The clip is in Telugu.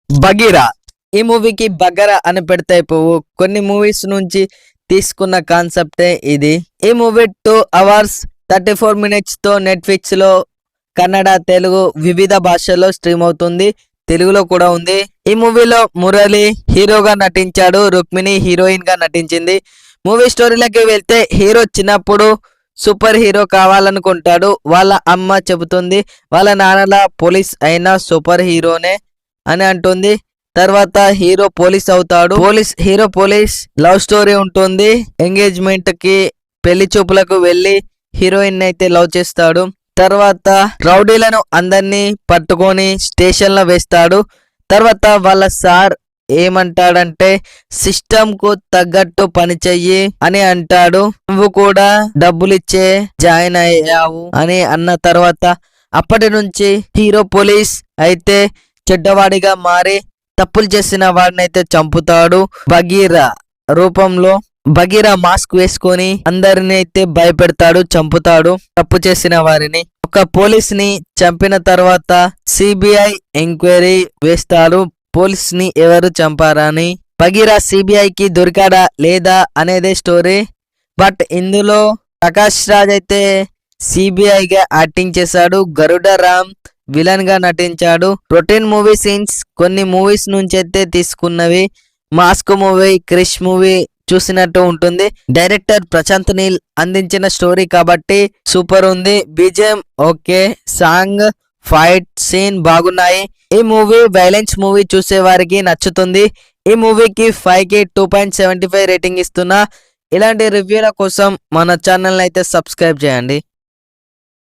బగీరా. ఈ మూవీకి బగరా అని పెడితే అయిపోవు. కొన్ని మూవీస్ నుంచి తీసుకున్న కాన్సెప్టే ఇది. ఈ మూవీ 2 hours 34 minutes తో నెట్ఫ్లిక్స్ లో కన్నడ, తెలుగు వివిధ భాషల్లో స్ట్రీమ్ అవుతుంది. తెలుగులో కూడా ఉంది. ఈ మూవీలో మురళి హీరోగా నటించాడు, రుక్మిణి హీరోయిన్ గా నటించింది. మూవీ స్టోరీలోకి వెళ్తే హీరో చిన్నప్పుడు సూపర్ హీరో కావాలనుకుంటాడు. వాళ్ళ అమ్మ చెబుతుంది వాళ్ళ నాన్నలా పోలీస్ అయినా సూపర్ హీరోనే అని అంటుంది. తర్వాత హీరో పోలీస్ అవుతాడు. హీరో పోలీస్ లవ్ స్టోరీ ఉంటుంది. ఎంగేజ్మెంట్ కి పెళ్లి చూపులకు వెళ్లి హీరోయిన్ అయితే లవ్ చేస్తాడు. తర్వాత రౌడీలను అందరినీ పట్టుకొని స్టేషన్ లో వేస్తాడు. తర్వాత వాళ్ళ సార్ ఏమంటాడంటే సిస్టమ్ కు తగ్గట్టు పని చెయ్యి అని అంటాడు. నువ్వు కూడా డబ్బులిచ్చే జాయిన్ అయ్యావు అని అన్న తర్వాత అప్పటి నుంచి హీరో పోలీస్ అయితే చెడ్డవాడిగా మారి తప్పులు చేసిన వాడిని అయితే చంపుతాడు. బగీరా రూపంలో బగీరా మాస్క్ వేసుకొని అందరిని అయితే భయపెడతాడు, చంపుతాడు తప్పు చేసిన వారిని. ఒక పోలీస్ ని చంపిన తర్వాత సిబిఐ ఎంక్వైరీ వేస్తాడు పోలీస్ ని ఎవరు చంపారని. బగీరా సిబిఐకి దొరికాడా లేదా అనేదే స్టోరీ. బట్ ఇందులో ప్రకాష్ రాజ్ అయితే సిబిఐగా యాక్టింగ్ చేశాడు. గరుడ రామ్ విలన్ గా నటించాడు. రొటీన్ మూవీ సీన్స్ కొన్ని మూవీస్ నుంచి అయితే తీసుకున్నవి. మాస్క్ మూవీ, క్రిష్ మూవీ చూసినట్టు ఉంటుంది. డైరెక్టర్ ప్రశాంత్ నీల్ అందించిన స్టోరీ కాబట్టి సూపర్ ఉంది. BGM okay, song, fight scene బాగున్నాయి. ఈ మూవీ వైలెన్స్ మూవీ చూసే వారికి నచ్చుతుంది. ఈ మూవీకి 5కి 2.75 రేటింగ్ ఇస్తున్నా. ఇలాంటి రివ్యూల కోసం మన ఛానల్ అయితే సబ్స్క్రైబ్ చేయండి.